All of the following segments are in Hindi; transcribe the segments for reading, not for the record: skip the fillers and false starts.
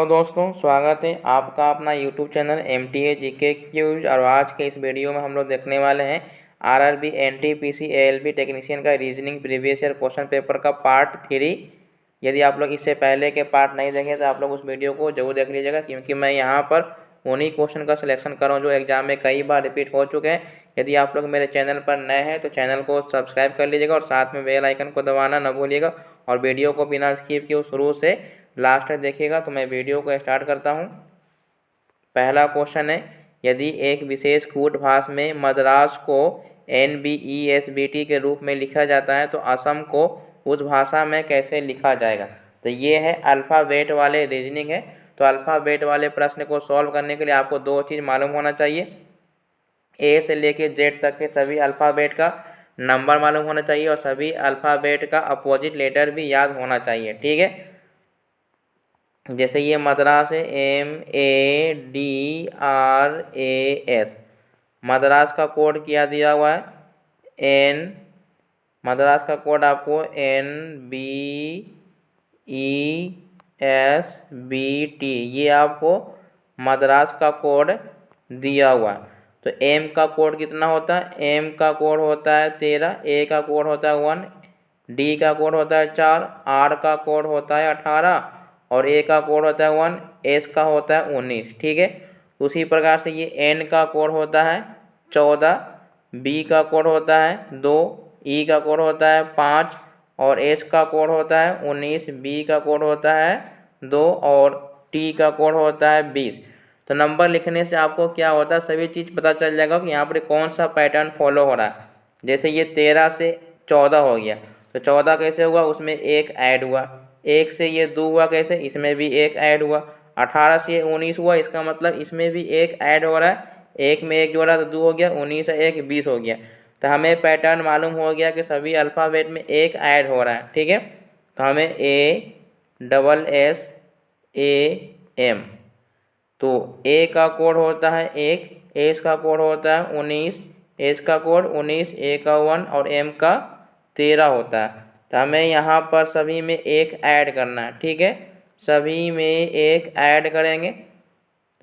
हेलो दोस्तों, स्वागत है आपका अपना YouTube channel MTA GK quiz. और आज के इस वीडियो में हम लोग देखने वाले हैं RRB NTPC ALB टेक्नीशियन का reasoning previous year question paper का पार्ट 3। यदि आप लोग इससे पहले के पार्ट नहीं देखें तो आप लोग उस वीडियो को जरूर देख लीजिएगा, क्योंकि मैं यहाँ पर उन्हीं क्वेश्चन का सिलेक्शन कर रहा हूँ जो एग्जाम में कई बार रिपीट हो चुके हैं। यदि आप लोग मेरे चैनल पर नए हैं तो चैनल को सब्सक्राइब कर लीजिएगा और साथ में बेल आइकन को दबाना न भूलिएगा, और वीडियो को बिना स्किप किए शुरू से लास्ट तक देखिएगा। तो मैं वीडियो को स्टार्ट करता हूँ। पहला क्वेश्चन है, यदि एक विशेष कूटभाष में मद्रास को NBESBT के रूप में लिखा जाता है तो असम को उस भाषा में कैसे लिखा जाएगा। तो ये है अल्फ़ाबेट वाले रीजनिंग है। तो अल्फ़ाबेट वाले प्रश्न को सॉल्व करने के लिए आपको दो चीज़ मालूम होना चाहिए। A से लेके Z तक के सभी अल्फ़ाबेट का नंबर मालूम होना चाहिए और सभी अल्फ़ाबेट का अपोजिट लेटर भी याद होना चाहिए। ठीक है, जैसे ये मद्रास है MADRAS। मद्रास का कोड क्या दिया हुआ है मद्रास का कोड आपको NBESBT, ये आपको मद्रास का कोड दिया हुआ है। तो M का कोड कितना होता है? M का कोड होता है 13, A का कोड होता है 1, D का कोड होता है 4, R का कोड होता है 18 और A का कोड होता है 1, S का होता है 19। ठीक है, उसी प्रकार से ये N का कोड होता है 14, B का कोड होता है 2, E का कोड होता है 5 और S का कोड होता है 19, B का कोड होता है 2 और T का कोड होता है 20। तो नंबर लिखने से आपको क्या होता है, सभी चीज़ पता चल जाएगा कि यहाँ पर कौन सा पैटर्न फॉलो हो रहा है। जैसे ये 13 से 14 हो गया, तो 14 कैसे हुआ? उसमें एक ऐड हुआ। 1 से ये 2 हुआ, कैसे? इसमें भी एक ऐड हुआ। 18 से 19 हुआ, इसका मतलब इसमें भी एक ऐड हो रहा है। 1 में 1 जोड़ा तो 2 हो गया, 19 से 1 20 हो गया। तो हमें पैटर्न मालूम हो गया कि सभी अल्फ़ाबेट में एक ऐड हो रहा है। ठीक है, तो हमें ASSAM। तो A का कोड होता है 1, S का कोड होता है 19, S का कोड 19, A का 1 और M का 13 होता है। तो हमें यहाँ पर सभी में एक ऐड करना है। ठीक है, सभी में एक ऐड करेंगे।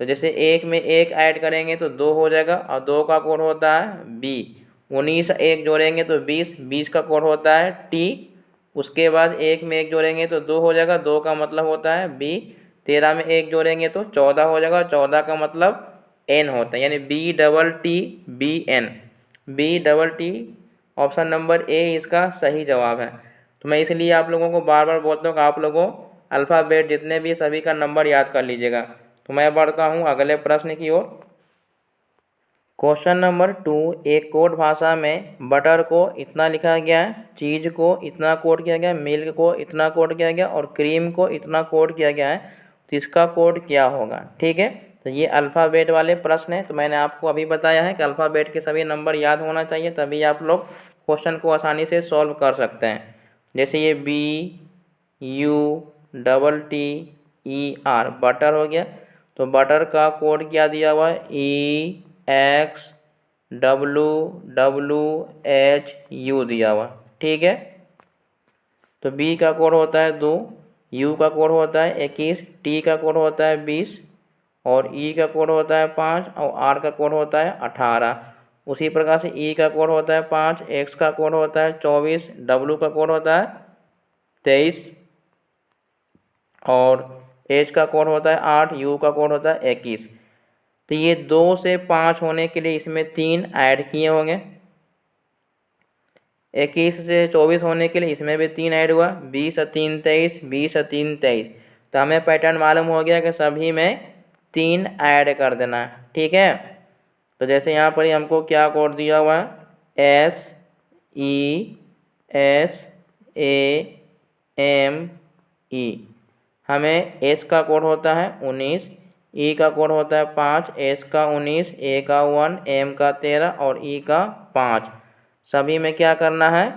तो जैसे 1 में 1 ऐड करेंगे तो 2 हो जाएगा और 2 का कोड होता है B। 19 1 जोड़ेंगे तो 20, 20 का कोड होता है T। उसके बाद 1 में 1 जोड़ेंगे तो 2 हो जाएगा, 2 का मतलब होता है B। 13 में 1 जोड़ेंगे तो 14 हो जाएगा, 14 का मतलब N होता है, यानी BTTBN। BTT option number A इसका सही जवाब है। तो मैं इसलिए आप लोगों को बार बार बोलता हूँ कि आप लोगों अल्फ़ाबेट जितने भी सभी का नंबर याद कर लीजिएगा। तो मैं बढ़ता हूँ अगले प्रश्न की ओर। क्वेश्चन नंबर 2, एक कोड भाषा में बटर को इतना लिखा गया है, चीज़ को इतना कोड किया गया है, मिल्क को इतना कोड किया गया और क्रीम को इतना कोड किया गया है, तो इसका कोड क्या होगा। ठीक है, तो ये अल्फ़ाबेट वाले प्रश्न है। तो मैंने आपको अभी बताया है कि अल्फ़ाबेट के सभी नंबर याद होना चाहिए, तभी आप लोग क्वेश्चन को आसानी से सॉल्व कर सकते हैं। जैसे ये BUTTER बटर हो गया, तो बटर का कोड क्या दिया हुआ है? EXWWHU दिया हुआ। ठीक है, तो B का कोड होता है 2, U का कोड होता है 21, T का कोड होता है 20 और E का कोड होता है 5 और R का कोड होता है 18। उसी प्रकार से E का कोड होता है 5, X का कोड होता है 24, W का कोड होता है 23 और H का कोड होता है 8, U का कोड होता है 21। तो ये 2 से 5 होने के लिए इसमें 3 ऐड किए होंगे। 21 से 24 होने के लिए इसमें भी 3 ऐड हुआ, 20 और 3 23, 20 और 3 23। तो हमें पैटर्न मालूम हो गया कि सभी में 3 ऐड कर देना है। ठीक है, तो जैसे यहाँ पर ही हमको क्या कोड दिया हुआ है? SESAME। हमें S का कोड होता है 19, E का कोड होता है 5, S का 19, A का 1, M का 13 और E का 5। सभी में क्या करना है?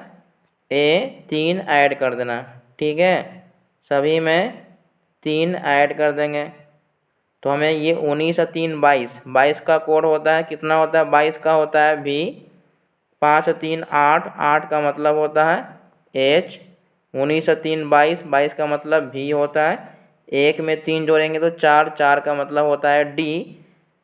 3 ऐड कर देना। ठीक है, सभी में 3 ऐड कर देंगे। तो हमें ये 19 और 3 22, 22 का कोड होता है, कितना होता है? 22 का होता है V। 5 और 3 8, 8 का मतलब होता है H। 19 और 3 22, 22 का मतलब V होता है। 1 में 3 जोड़ेंगे तो 4, 4 का मतलब होता है डी।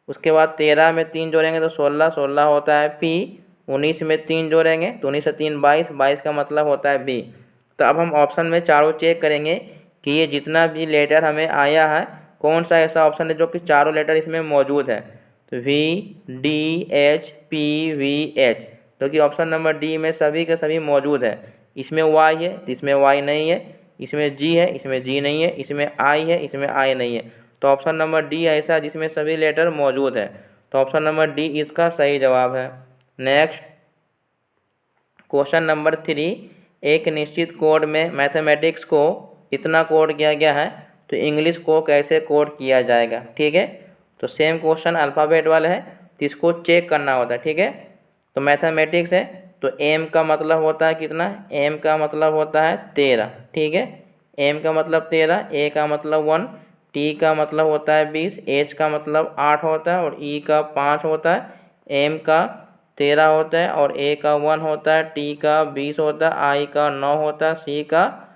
उसके बाद 13 में 3 जोड़ेंगे तो 16, 16 होता है पी। 19 में 3 जोड़ेंगे तो 19 से 3 22, 22 का मतलब होता है बी। तो अब हम ऑप्शन में चारों चेक करेंगे कि ये जितना भी लेटर हमें आया है कौन सा ऐसा ऑप्शन है जो कि चारों लेटर इसमें मौजूद है। तो V, D, H, P, V, H, तो कि ऑप्शन नंबर डी में सभी के सभी मौजूद है। इसमें वाई है तो इसमें वाई नहीं है, इसमें जी है इसमें जी नहीं है, इसमें आई है इसमें आई नहीं है। तो ऑप्शन नंबर डी ऐसा है जिसमें सभी लेटर मौजूद है। तो ऑप्शन नंबर डी इसका सही जवाब है। नेक्स्ट क्वेश्चन नंबर 3, एक निश्चित कोड में मैथमेटिक्स को इतना कोड किया गया है तो इंग्लिश को कैसे कोड किया जाएगा। ठीक है, तो सेम क्वेश्चन अल्फ़ाबेट वाला है तो इसको चेक करना होता है। ठीक है, तो मैथमेटिक्स है तो एम का मतलब होता है कितना, एम का मतलब होता है 13। ठीक है, एम का मतलब 13, ए का मतलब 1, टी का मतलब होता है 20, एच का मतलब 8 होता है और ई का 5 होता है। एम का 13 होता है और ए का 1 होता है, टी का 20 होता है, आई का 9 होता है, सी का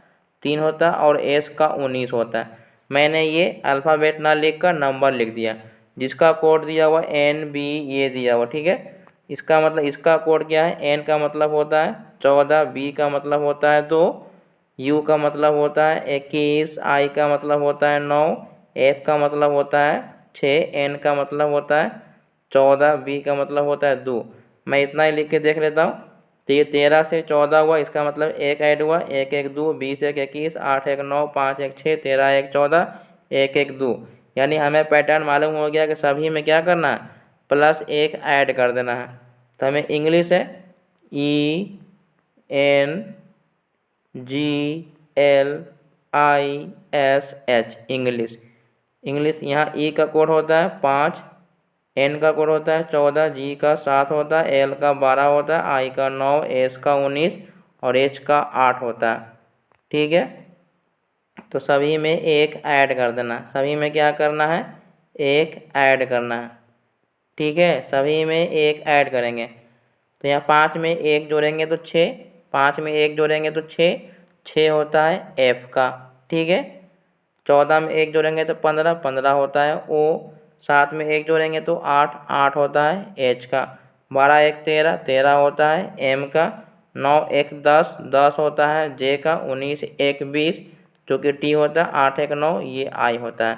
3 होता है और एस का 19 होता है। मैंने ये अल्फ़ाबेट ना लिख कर नंबर लिख दिया। जिसका कोड दिया हुआ एन बी ये दिया हुआ। ठीक है, इसका मतलब इसका कोड क्या है, एन का मतलब होता है 14, बी का मतलब होता है 2, यू का मतलब होता है 21, आई का मतलब होता है 9, एफ का मतलब होता है 6, एन का मतलब होता है 14, बी का मतलब होता है 2। मैं इतना ही लिख के देख लेता हूँ। तो ये 13 से 14 हुआ, इसका मतलब एक ऐड हुआ, 1 1 2, 20 1 21, 8 1 9, 5 1 6, 13 1 14, 1 1 2। यानी हमें पैटर्न मालूम हो गया कि सभी में क्या करना है, +1 ऐड कर देना है। तो हमें इंग्लिश है E N G L I S H, English. English यहाँ ई का कोड होता है 5, एन का कोड होता है 14, जी का 7 होता है, एल का 12 होता है, आई का 9, एस का 19 और एच का 8 होता है। ठीक है, तो सभी में एक ऐड कर देना, सभी में क्या करना है, एक ऐड करना है। ठीक है, सभी में एक ऐड करेंगे तो यहाँ 5 में 1 जोड़ेंगे तो 6, 5 में 1 जोड़ेंगे तो 6, 6 होता है एफ का। ठीक है, 14 में 1 जोड़ेंगे तो 15, 15 होता है ओ, 7 में 1 जोड़ेंगे तो 8, 8 होता है एच का, 12 1 13, 13 होता है एम का, 9 1 10, 10 होता है जे का, 19 1 20 जो कि टी होता है, 8 1 9 ये आई होता है।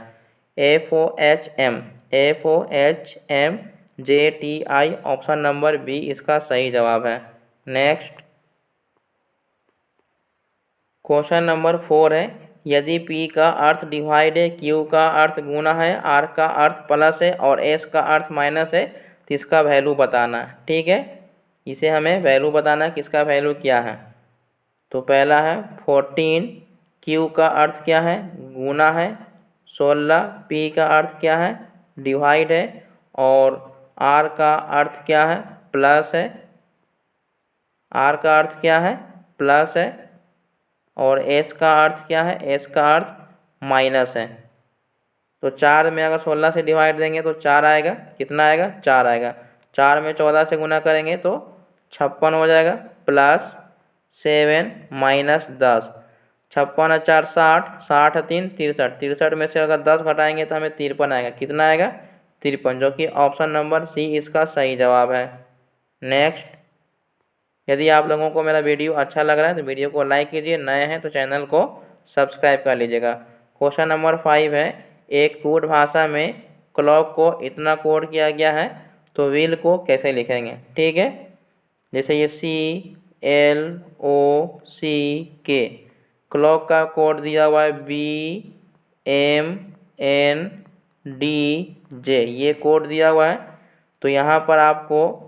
FOHM, FOHM JTI, option number B इसका सही जवाब है। नेक्स्ट क्वेश्चन नंबर 4 है, यदि P का अर्थ डिवाइड है, Q का अर्थ गुना है, R का अर्थ प्लस है और S का अर्थ माइनस है तो इसका वैल्यू बताना है। ठीक है, इसे हमें वैल्यू बताना है किसका वैल्यू क्या है। तो पहला है 14, Q का अर्थ क्या है, गुना है, 16, P का अर्थ क्या है, डिवाइड है और R का अर्थ क्या है, प्लस है, R का अर्थ क्या है, प्लस है और S का अर्थ क्या है, S का अर्थ माइनस है। तो 4 में अगर 16 से डिवाइड देंगे तो 4 आएगा, कितना आएगा, 4 आएगा। 4 में 14 से गुना करेंगे तो 56 हो जाएगा, प्लस 7 माइनस 10, 56 4 60, 60 3 63, 63 में से अगर 10 घटाएंगे तो हमें 53 आएगा, कितना आएगा, 53, जो कि ऑप्शन नंबर सी इसका सही जवाब है। नेक्स्ट, यदि आप लोगों को मेरा वीडियो अच्छा लग रहा है तो वीडियो को लाइक कीजिए, नए हैं तो चैनल को सब्सक्राइब कर लीजिएगा। क्वेश्चन नंबर 5 है, एक कोड भाषा में क्लॉक को इतना कोड किया गया है तो व्हील को कैसे लिखेंगे। ठीक है, जैसे ये CLOCK, क्लॉक का कोड दिया हुआ है BMNDJ, ये कोड दिया हुआ है। तो यहाँ पर आपको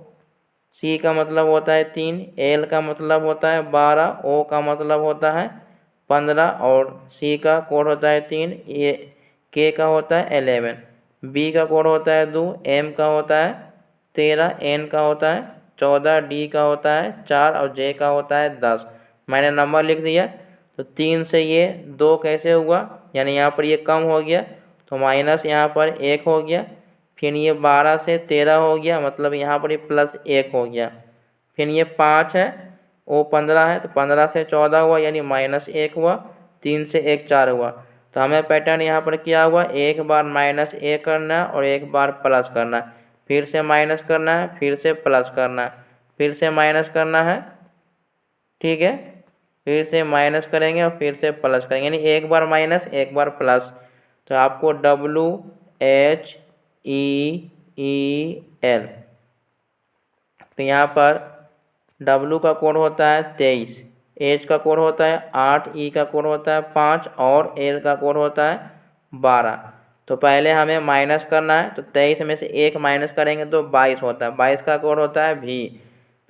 C का मतलब होता है 3, L का मतलब होता है 12, O का मतलब होता है 15 और C का कोड होता है 3, K का होता है 11, B का कोड होता है 2, M का होता है 13, N का होता है 14, D का होता है 4 और J का होता है 10। मैंने नंबर लिख दिया। तो 3 से ये 2 कैसे हुआ, यानी यहाँ पर ये कम हो गया तो माइनस यहाँ पर 1 हो गया, फिर ये 12 से 13 हो गया मतलब यहाँ पर ये +1 हो गया, फिर ये 5 है, वो 15 है तो 15 से 14 हुआ यानी -1 हुआ, 3 से 1 4 हुआ। तो हमें पैटर्न यहाँ पर क्या हुआ, एक बार माइनस ए करना है और एक बार प्लस करना है, फिर से माइनस करना है, फिर से प्लस करना है, फिर से माइनस करना है, ठीक है, फिर से माइनस करेंगे और फिर से प्लस करेंगे, यानी एक बार माइनस एक बार प्लस। तो आपको WHEEL, तो यहाँ पर W का कोड होता है 23, H का कोड होता है 8, E का कोड होता है 5 और L का कोड होता है 12। तो पहले हमें माइनस करना है, तो 23 में से एक माइनस करेंगे तो 22 होता है, 22 का कोड होता है V।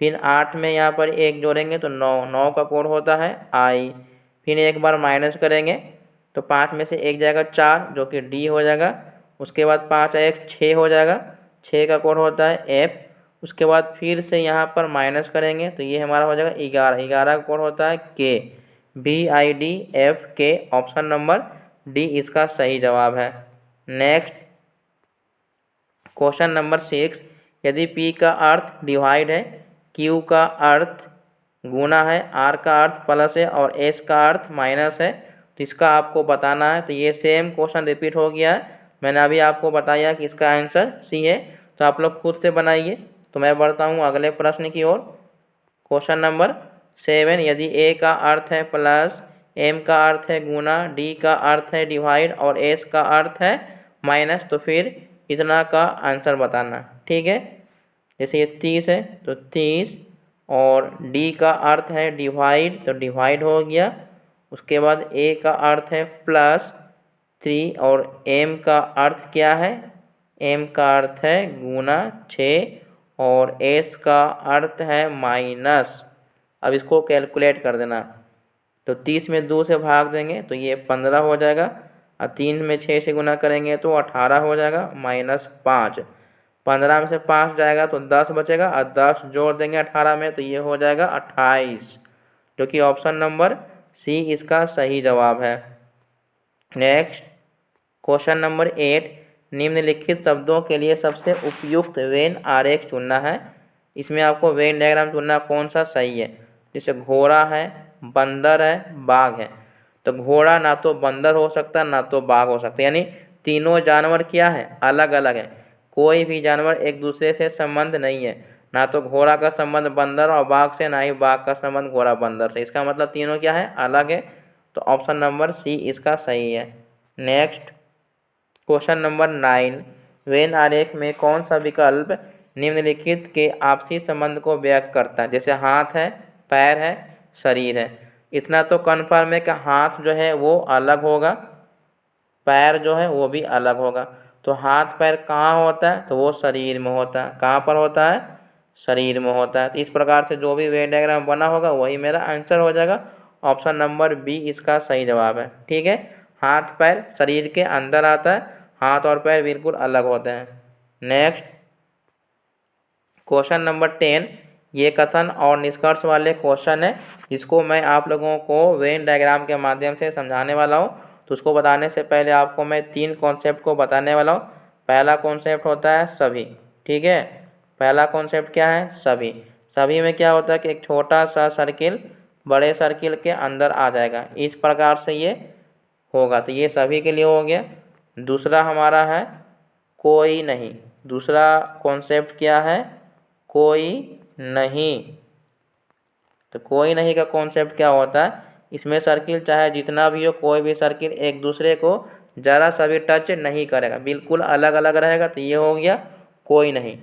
फिर 8 में यहाँ पर एक जोड़ेंगे तो 9, 9 का कोड होता है I। फिर एक बार माइनस करेंगे तो 5 में से एक जाएगा 4 जो कि D हो जाएगा, उसके बाद 5 एक 6 हो जाएगा, 6 का कोड होता है F। उसके बाद फिर से यहाँ पर माइनस करेंगे तो ये हमारा हो जाएगा 11, 11 का कोड होता है K, BIDFK, option number D इसका सही जवाब है। नेक्स्ट क्वेश्चन नंबर 6, यदि P का अर्थ डिवाइड है, Q का अर्थ गुना है, R का अर्थ प्लस है और S का अर्थ माइनस है, तो इसका आपको बताना है। तो ये सेम क्वेश्चन रिपीट हो गया है, मैंने अभी आपको बताया कि इसका आंसर C है, तो आप लोग खुद से बनाइए। तो मैं बढ़ता हूँ अगले प्रश्न की ओर। क्वेश्चन नंबर 7, यदि A का अर्थ है प्लस, M का अर्थ है गुना, D का अर्थ है डिवाइड और S का अर्थ है माइनस, तो फिर इतना का आंसर बताना, ठीक है। जैसे ये 30 है तो 30 और D का अर्थ है डिवाइड, तो डिवाइड हो गया। उसके बाद A का अर्थ है प्लस 3 और M का अर्थ क्या है, M का अर्थ है गुना 6 और S का अर्थ है माइनस। अब इसको कैलकुलेट कर देना, तो 30 में 2 से भाग देंगे तो ये 15 हो जाएगा, और 3 में 6 से गुना करेंगे तो 18 हो जाएगा, -5। 15 में से 5 जाएगा तो 10 बचेगा, और 10 जोड़ देंगे 18 में तो ये हो जाएगा 28, जो कि ऑप्शन नंबर C इसका सही जवाब है। नेक्स्ट क्वेश्चन नंबर 8, निम्नलिखित शब्दों के लिए सबसे उपयुक्त वेन आरेख चुनना है। इसमें आपको वेन डायग्राम चुनना कौन सा सही है। जैसे घोड़ा है, बंदर है, बाघ है, तो घोड़ा ना तो बंदर हो सकता ना तो बाघ हो सकता, यानी तीनों जानवर क्या है, अलग अलग है, कोई भी जानवर एक दूसरे से संबंध नहीं है, ना तो घोड़ा का संबंध बंदर और बाघ से, ना ही बाघ का संबंध घोड़ा बंदर से, इसका मतलब तीनों क्या है, अलग है। तो ऑप्शन नंबर C इसका सही है। नेक्स्ट क्वेश्चन नंबर 9, वेन आरेख में कौन सा विकल्प निम्नलिखित के आपसी संबंध को व्यक्त करता है। जैसे हाथ है, पैर है, शरीर है, इतना तो कन्फर्म है कि हाथ जो है वो अलग होगा, पैर जो है वो भी अलग होगा। तो हाथ पैर कहाँ होता है, तो वो शरीर में होता है। कहाँ पर होता है, शरीर में होता है। तो इस प्रकार से जो भी वेन डायग्राम बना होगा वही मेरा आंसर हो जाएगा। ऑप्शन नंबर B इसका सही जवाब है, ठीक है। हाथ पैर शरीर के अंदर आता है, हाथ और पैर बिल्कुल अलग होते हैं। नेक्स्ट क्वेश्चन नंबर 10, ये कथन और निष्कर्ष वाले क्वेश्चन है, जिसको मैं आप लोगों को वेन डायग्राम के माध्यम से समझाने वाला हूँ। तो उसको बताने से पहले आपको मैं 3 कॉन्सेप्ट को बताने वाला हूँ। पहला कॉन्सेप्ट होता है सभी, ठीक है। पहला कॉन्सेप्ट क्या है, सभी। सभी में क्या होता है कि एक छोटा सा सर्किल बड़े सर्किल के अंदर आ जाएगा, इस प्रकार से ये होगा। तो ये सभी के लिए हो गया। दूसरा हमारा है कोई नहीं। दूसरा कॉन्सेप्ट क्या है, कोई नहीं। तो कोई नहीं का कॉन्सेप्ट क्या होता है, इसमें सर्किल चाहे जितना भी हो, कोई भी सर्किल एक दूसरे को ज़रा सा भी टच नहीं करेगा, बिल्कुल अलग अलग रहेगा। तो ये हो गया कोई नहीं।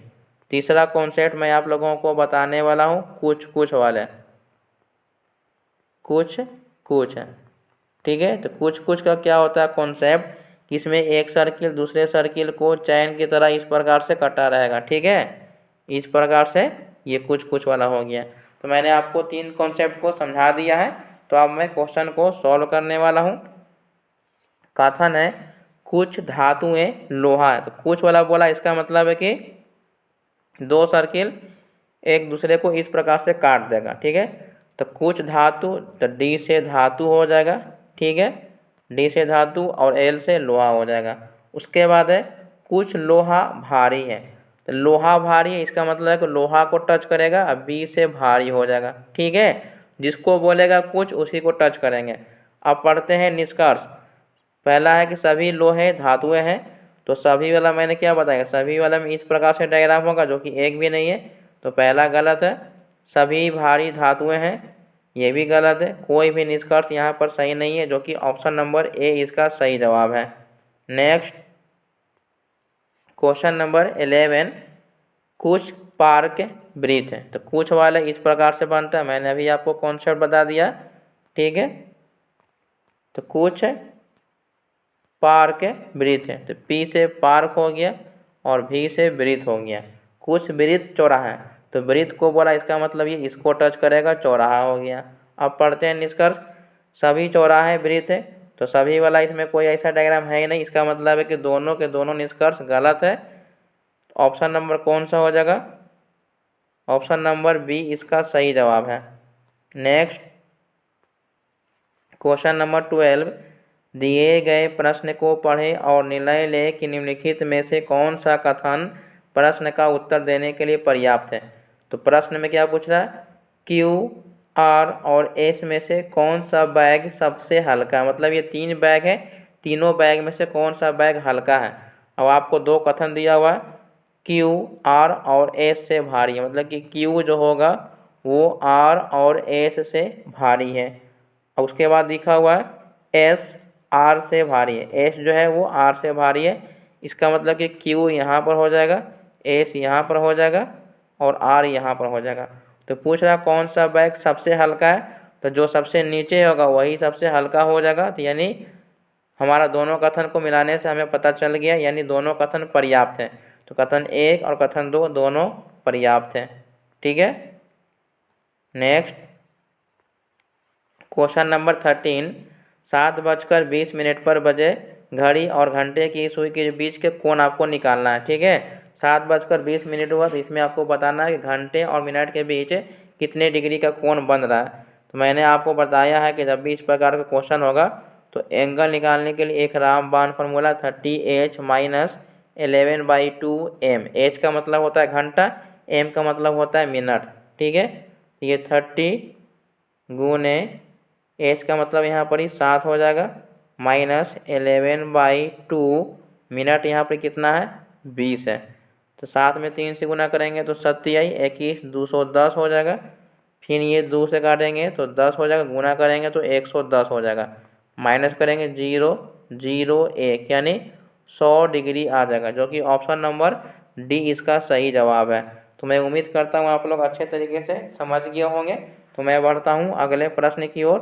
तीसरा कॉन्सेप्ट मैं आप लोगों को बताने वाला हूँ कुछ कुछ वाले, कुछ कुछ है, ठीक है। तो कुछ कुछ का क्या होता है कॉन्सेप्ट, कि इसमें एक सर्किल दूसरे सर्किल को चैन की तरह इस प्रकार से कटा रहेगा, ठीक है। इस प्रकार से ये कुछ कुछ वाला हो गया। तो मैंने आपको 3 कॉन्सेप्ट को समझा दिया है। तो अब मैं क्वेश्चन को सॉल्व करने वाला हूँ। कथन है कुछ धातुएं लोहा है, तो कुछ वाला बोला, इसका मतलब है कि 2 सर्किल एक दूसरे को इस प्रकार से काट देगा, ठीक है। तो कुछ धातु, तो D से धातु हो जाएगा, ठीक है, D से धातु और L से लोहा हो जाएगा। उसके बाद है कुछ लोहा भारी है, तो लोहा भारी है, इसका मतलब है कि लोहा को टच करेगा, अब B से भारी हो जाएगा, ठीक है। जिसको बोलेगा कुछ उसी को टच करेंगे। अब पढ़ते हैं निष्कर्ष। पहला है कि सभी लोहे धातुएं हैं, तो सभी वाला मैंने क्या बताया, सभी वाला में इस प्रकार से डायग्राम होगा जो कि एक भी नहीं है, तो पहला गलत है। सभी भारी धातुएं हैं, ये भी गलत है। कोई भी निष्कर्ष यहाँ पर सही नहीं है, जो कि ऑप्शन नंबर ए इसका सही जवाब है। नेक्स्ट क्वेश्चन नंबर 11, कुछ पार्क वृत्त है, तो कुछ वाला इस प्रकार से बनता है, मैंने अभी आपको कॉन्सेप्ट बता दिया, ठीक है। तो कुछ पार्क वृत्त है, तो पी से पार्क हो गया और भी से वृत्त हो गया। कुछ वृत्त चौराहा है, तो वृत्त को बोला, इसका मतलब ये इसको टच करेगा, चौराहा हो गया। अब पढ़ते हैं निष्कर्ष। सभी चौराहे वृत्त है, तो सभी वाला इसमें कोई ऐसा डायग्राम है ही नहीं, इसका मतलब है कि दोनों के दोनों निष्कर्ष गलत है। ऑप्शन नंबर कौन सा हो जाएगा, ऑप्शन नंबर बी इसका सही जवाब है। नेक्स्ट क्वेश्चन नंबर 12, दिए गए प्रश्न को पढ़ें और निर्णय लें कि निम्नलिखित में से कौन सा कथन प्रश्न का उत्तर देने के लिए पर्याप्त है। तो प्रश्न में क्या पूछ रहा है, क्यू, आर और एस में से कौन सा बैग सबसे हल्का है, मतलब ये 3 बैग है, तीनों बैग में से कौन सा बैग हल्का है। अब आपको 2 कथन दिया हुआ है, क्यू, आर और एस से भारी है, मतलब कि क्यू जो होगा वो आर और एस से भारी है। और उसके बाद लिखा हुआ है एस आर से भारी है, एस जो है वो आर से भारी है, इसका मतलब कि क्यू यहाँ पर हो जाएगा, एस यहाँ पर हो जाएगा और आर यहाँ पर हो जाएगा। तो पूछ रहा कौन सा बैग सबसे हल्का है, तो जो सबसे नीचे होगा वही सबसे हल्का हो जाएगा। तो यानी हमारा दोनों कथन को मिलाने से हमें पता चल गया, यानी दोनों कथन पर्याप्त हैं। तो कथन 1 और कथन 2 दोनों पर्याप्त हैं, ठीक है। नेक्स्ट क्वेश्चन नंबर 13, 7:20 पर बजे घड़ी और घंटे की सुई के बीच के कोण आपको निकालना है, ठीक है। 7:20 हुआ, तो इसमें आपको बताना है कि घंटे और मिनट के बीच कितने डिग्री का कोण बन रहा है। तो मैंने आपको बताया है कि जब भी इस प्रकार का क्वेश्चन होगा तो एंगल निकालने के लिए एक रामबाण फार्मूला 30h - 11/2m। h का मतलब होता है घंटा, m का मतलब होता है मिनट, ठीक है। ये 30 गुने h का मतलब यहाँ पर ही 7 हो जाएगा, -11/2 मिनट यहाँ पर कितना है 20 है। तो 7 में 3 से गुना करेंगे तो 27, 21, 210 हो जाएगा। फिर ये 2 से काटेंगे तो 10 हो जाएगा, गुना करेंगे तो 110 हो जाएगा, माइनस करेंगे 0, 0, 1 यानी 100 डिग्री आ जाएगा, जो कि ऑप्शन नंबर डी इसका सही जवाब है। तो मैं उम्मीद करता हूँ आप लोग अच्छे तरीके से समझ गए होंगे। तो मैं बढ़ता हूँ अगले प्रश्न की ओर।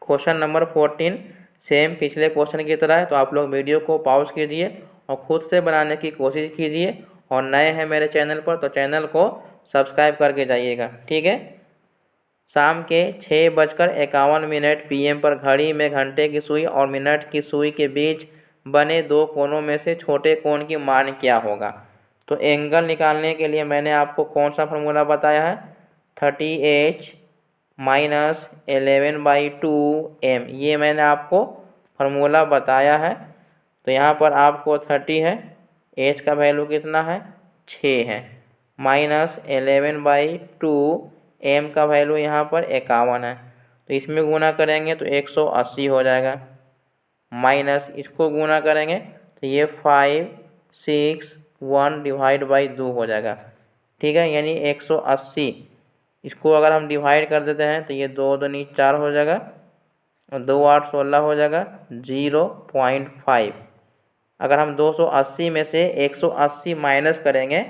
क्वेश्चन नंबर 14 सेम पिछले क्वेश्चन की तरह है, तो आप लोग वीडियो को पॉज कीजिए और खुद से बनाने की कोशिश कीजिए, और नए हैं मेरे चैनल पर तो चैनल को सब्सक्राइब करके जाइएगा, ठीक है। शाम के 6:51 PM पर घड़ी में घंटे की सुई और मिनट की सुई के बीच बने 2 कोनों में से छोटे कोण की मान क्या होगा। तो एंगल निकालने के लिए मैंने आपको कौन सा फार्मूला बताया है, 30h - 11/2m, ये मैंने आपको फार्मूला बताया है। तो यहाँ पर आपको 30 है, h का वैल्यू कितना है 6 है, -11/2 m का वैल्यू यहाँ पर 51 है। तो इसमें गुना करेंगे तो 180 हो जाएगा, माइनस इसको गुना करेंगे तो ये 5, 6, 1/2 हो जाएगा, ठीक है। यानी 180, इसको अगर हम डिवाइड कर देते हैं तो ये 2 दूनी 4 हो जाएगा और 2 8 16 हो जाएगा, 0.5। अगर हम 280 में से 180 माइनस करेंगे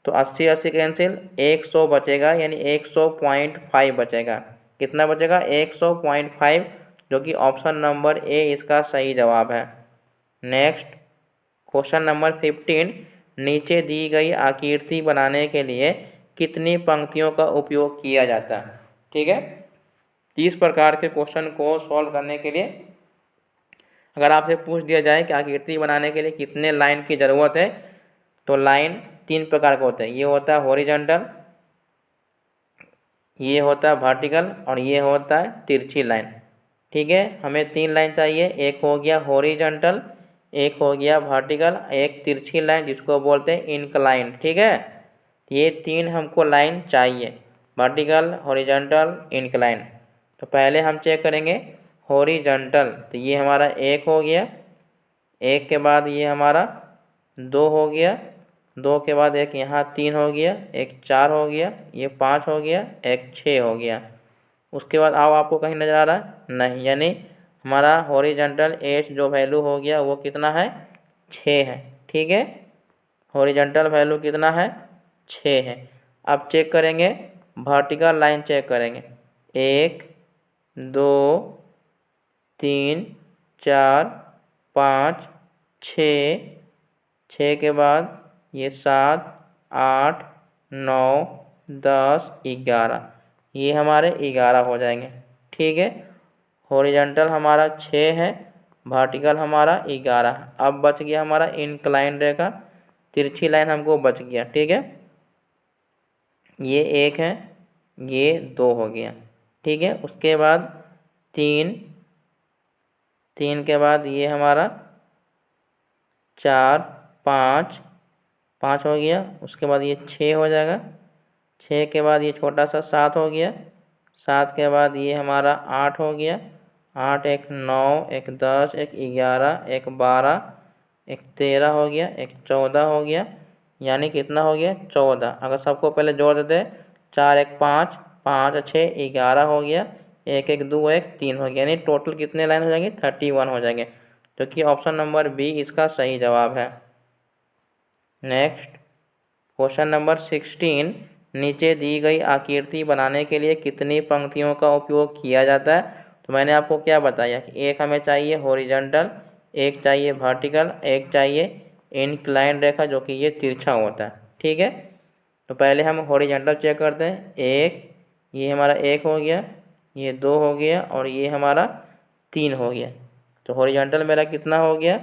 तो 80 80 कैंसिल, 100 बचेगा, यानी 100.5 बचेगा। कितना बचेगा 100.5, जो कि ऑप्शन नंबर ए इसका सही जवाब है। नेक्स्ट क्वेश्चन नंबर 15, नीचे दी गई आकृति बनाने के लिए कितनी पंक्तियों का उपयोग किया जाता है, ठीक है। 30 प्रकार के क्वेश्चन को सॉल्व करने के लिए अगर आपसे पूछ दिया जाए कि आकृति बनाने के लिए कितने लाइन की ज़रूरत है, तो लाइन 3 प्रकार के होते हैं। ये होता है हॉरिजॉन्टल, ये होता है वर्टिकल और ये होता है तिरछी लाइन, ठीक है। हमें 3 लाइन चाहिए, एक हो गया हॉरिजॉन्टल, एक हो गया वर्टिकल, एक तिरछी लाइन जिसको बोलते हैं इंक्लाइन, ठीक है। ये 3 हमको लाइन चाहिए, वर्टिकल, हॉरिजॉन्टल, इंक्लाइन। तो पहले हम चेक करेंगे हॉरिजॉन्टल, तो ये हमारा 1 हो गया, 1 के बाद ये हमारा 2 हो गया, 2 के बाद एक यहाँ 3 हो गया, एक 4 हो गया, ये 5 हो गया, एक 6 हो गया। उसके बाद आओ आपको कहीं नज़र आ रहा है? नहीं, यानी हमारा हॉरिजॉन्टल एज जो वैल्यू हो गया वो कितना है? 6 है। ठीक है, हॉरिजॉन्टल वैल्यू कितना है? 6 है। अब चेक करेंगे, वर्टिकल लाइन चेक करेंगे, 1 2 3 4 5 6, 6 के बाद ये 7 8 9 10 11, ये हमारे 11 हो जाएंगे। ठीक है, हॉरिजॉन्टल हमारा 6 है, वर्टिकल हमारा 11 है। अब बच गया हमारा इंक्लाइन रेखा, तिरछी लाइन हमको बच गया। ठीक है, ये 1 है, ये 2 हो गया। ठीक है, उसके बाद 3, 3 के बाद ये हमारा 4 5, 5 हो गया। उसके बाद ये 6 हो जाएगा, 6 के बाद ये छोटा सा 7 हो गया, 7 के बाद ये हमारा 8 हो गया, 8 एक 9, एक 10, एक 11, एक 12, एक 13 हो गया, एक 14 हो गया, यानी कितना हो गया? 14। अगर सबको पहले जोड़ देते, 4 एक 5, 5 6 11 हो गया, 1 1 2 1 3 हो गया, यानी टोटल कितने लाइन हो जाएंगे? 31 हो जाएंगे, जो कि ऑप्शन नंबर बी इसका सही जवाब है। नेक्स्ट क्वेश्चन नंबर 16, नीचे दी गई आकृति बनाने के लिए कितनी पंक्तियों का उपयोग किया जाता है? तो मैंने आपको क्या बताया कि एक हमें चाहिए हॉरिजॉन्टल, एक चाहिए वर्टिकल, एक चाहिए इंक्लाइन रेखा जो कि ये तिरछा होता है। ठीक है, तो पहले हम हॉरिजॉन्टल चेक करते हैं। ये हमारा 1 हो गया, ये 2 हो गया और ये हमारा 3 हो गया। तो हॉरिजॉन्टल मेरा कितना हो गया?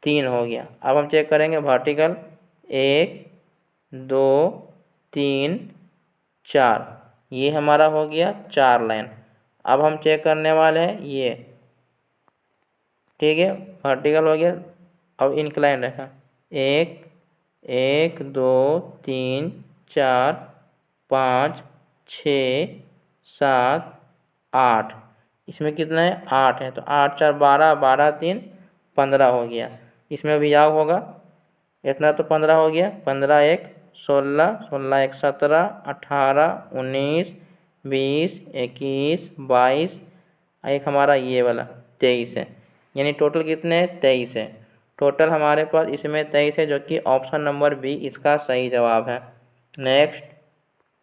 3 हो गया। अब हम चेक करेंगे वर्टिकल, 1 2 3 4, ये हमारा हो गया 4 लाइन। अब हम चेक करने वाले हैं ये। ठीक है, वर्टिकल हो गया। अब इंक्लाइन रेखा, 1 1 2 3 4 5 6 7 8, इसमें कितना है? 8 है, तो 8 4 12, 12 3 15 हो गया। इसमें भी याव होगा, इतना तो 15 हो गया, 15 1 16, 16 1 17, 18 19 20 21 22, एक हमारा ये वाला 23 है, यानी टोटल कितने हैं? 23 है। टोटल हमारे पास इसमें 23 है, जो कि ऑप्शन नंबर बी इसका सही जवाब है। नेक्स्ट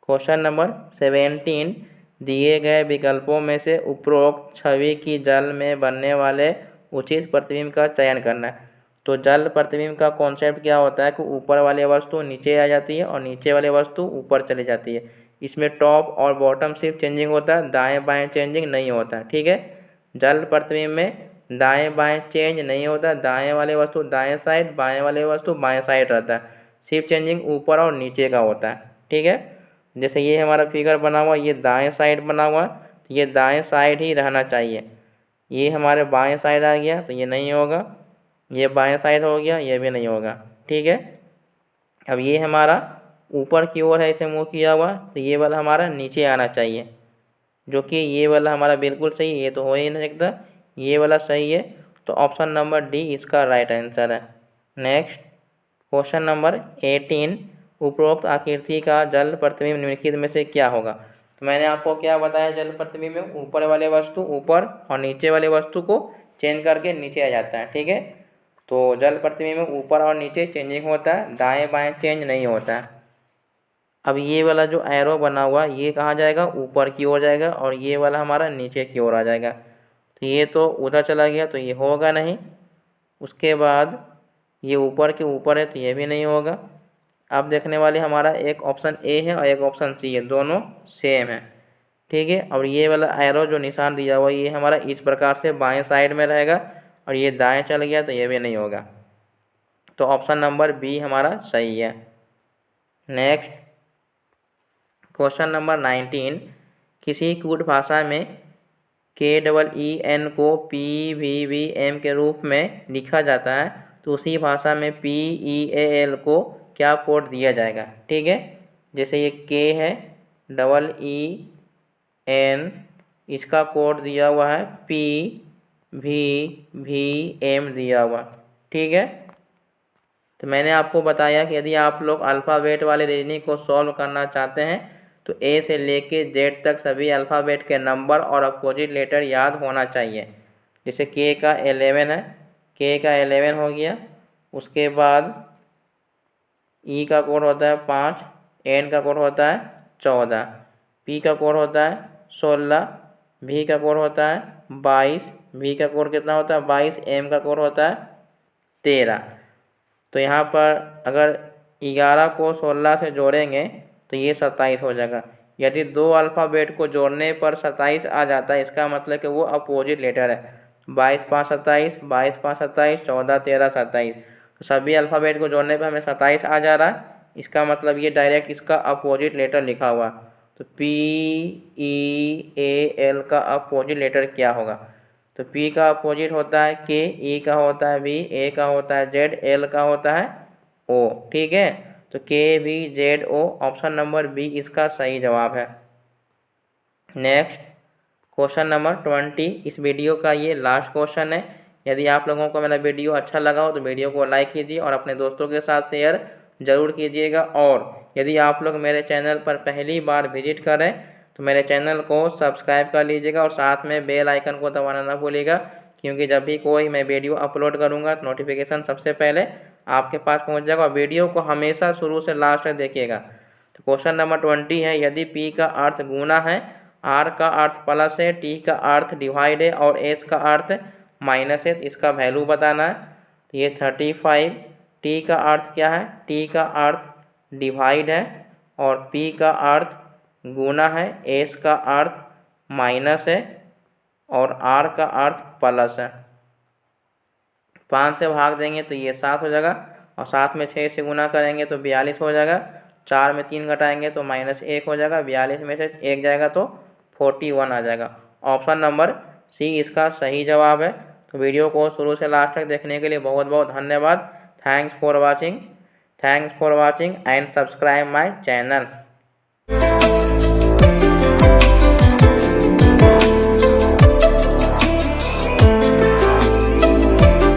क्वेश्चन नंबर 17, दिए गए विकल्पों में से उपरोक्त छवि की जल में बनने वाले उचित प्रतिबिंब का चयन करना है। तो जल प्रतिबिंब का कॉन्सेप्ट क्या होता है कि ऊपर वाली वस्तु नीचे आ जाती है और नीचे वाली वस्तु ऊपर चली जाती है। इसमें टॉप और बॉटम सिर्फ चेंजिंग होता है, दाएं बाएं चेंजिंग नहीं होता है। ठीक है, जल प्रतिबिंब में दाएं बाएं चेंज नहीं होता, दाएं वाली वस्तु दाएं साइड, बाएं वाली वस्तु बाएं साइड रहता है, सिर्फ चेंजिंग ऊपर और नीचे का होता है। ठीक है, जैसे ये हमारा फिगर बना हुआ, ये दाएं साइड बना हुआ, तो ये दाएं साइड ही रहना चाहिए। ये हमारे बाएं साइड आ गया तो ये नहीं होगा, ये बाएं साइड हो गया, ये भी नहीं होगा। ठीक है, अब ये हमारा ऊपर की ओर है, इसे मुँह किया हुआ, तो ये वाला हमारा नीचे आना चाहिए, जो कि ये वाला हमारा बिल्कुल सही, ये तो हो ही नहीं सकता, ये वाला सही है। तो ऑप्शन नंबर डी इसका राइट आंसर है। नेक्स्ट क्वेश्चन नंबर 18, उपरोक्त आकृति का जल प्रतिबिंब निम्नलिखित में से क्या होगा? तो मैंने आपको क्या बताया, जल प्रतिबिंब में ऊपर वाले वस्तु ऊपर और नीचे वाले वस्तु को चेंज करके नीचे आ जाता है। ठीक है, तो जल प्रतिबिंब में ऊपर और नीचे चेंजिंग होता है, दाएं बाएं चेंज नहीं होता है। अब ये वाला जो एरो बना हुआ ये कहाँ जाएगा? ऊपर की ओर जाएगा, और ये वाला हमारा नीचे की ओर आ जाएगा, तो ये तो उधर चला गया, तो ये होगा नहीं। उसके बाद ये ऊपर के ऊपर है, तो ये भी नहीं होगा। अब देखने वाले हमारा एक ऑप्शन ए है और एक ऑप्शन सी है, दोनों सेम है। ठीक है, और ये वाला एरो जो निशान दिया हुआ ये हमारा इस प्रकार से बाएं साइड में रहेगा, और ये दाएं चल गया तो ये भी नहीं होगा। तो ऑप्शन नंबर बी हमारा सही है। नेक्स्ट क्वेश्चन नंबर 19, किसी कूट भाषा में KEEN को PVVM के रूप में लिखा जाता है, तो उसी भाषा में PEAL को क्या कोड दिया जाएगा? ठीक है, जैसे ये K है, EEN इसका कोड दिया हुआ है PVVM दिया हुआ, ठीक है। तो मैंने आपको बताया कि यदि आप लोग अल्फ़ाबेट वाले रीजनिंग को सॉल्व करना चाहते हैं तो ए से लेके जेड तक सभी अल्फ़ाबेट के नंबर और अपोजिट लेटर याद होना चाहिए। जैसे के का 11 है, के का 11 हो गया। उसके बाद ई का कोड होता है 5, एन का कोड होता है 14, पी का कोड होता है 16, भी का कोड होता है 22, भी का कोड कितना होता है 22, एम का कोड होता है 13। तो यहाँ पर अगर 11 को 16 से जोड़ेंगे तो ये 27 हो जाएगा। यदि दो अल्फ़ाबेट को जोड़ने पर 27 आ जाता है, इसका मतलब कि वो अपोजिट लेटर है। 22 5 27, 22 5 27, 14 13 27। तो सभी अल्फ़ाबेट को जोड़ने पर हमें 27 आ जा रहा है, इसका मतलब ये डायरेक्ट इसका अपोजिट लेटर लिखा हुआ। तो PEAL का अपोजिट लेटर क्या होगा? तो P का अपोजिट होता है K, E का होता है V, A का होता है Z, L का होता है O, ठीक है। तो KVZO ऑप्शन नंबर बी इसका सही जवाब है। नेक्स्ट क्वेश्चन नंबर 20, इस वीडियो का ये लास्ट क्वेश्चन है। यदि आप लोगों को मेरा वीडियो अच्छा लगा हो तो वीडियो को लाइक कीजिए और अपने दोस्तों के साथ शेयर ज़रूर कीजिएगा। और यदि आप लोग मेरे चैनल पर पहली बार विजिट करें तो मेरे चैनल को सब्सक्राइब कर लीजिएगा और साथ में बेल आइकन को दबाना ना भूलिएगा, क्योंकि जब भी कोई मैं वीडियो अपलोड करूँगा तो नोटिफिकेशन सबसे पहले आपके पास पहुँच जाएगा। और वीडियो को हमेशा शुरू से लास्ट तक देखिएगा। तो क्वेश्चन नंबर 20 है, यदि P का अर्थ गुना है, R का अर्थ प्लस है, T का अर्थ डिवाइड है और S का अर्थ माइनस है, तो इसका वैल्यू बताना है। तो ये 35, T का अर्थ क्या है? T का अर्थ डिवाइड है और P का अर्थ गुना है, S का अर्थ माइनस है और R का अर्थ प्लस है। 5 से भाग देंगे तो ये 7 हो जाएगा और 7 में 6 से गुना करेंगे तो 42 हो जाएगा। 4 में 3 घटाएंगे तो -1 हो जाएगा। 42 में से 1 जाएगा तो 41 आ जाएगा। ऑप्शन नंबर सी इसका सही जवाब है। तो वीडियो को शुरू से लास्ट तक देखने के लिए बहुत बहुत धन्यवाद। Thanks for watching and subscribe my channel.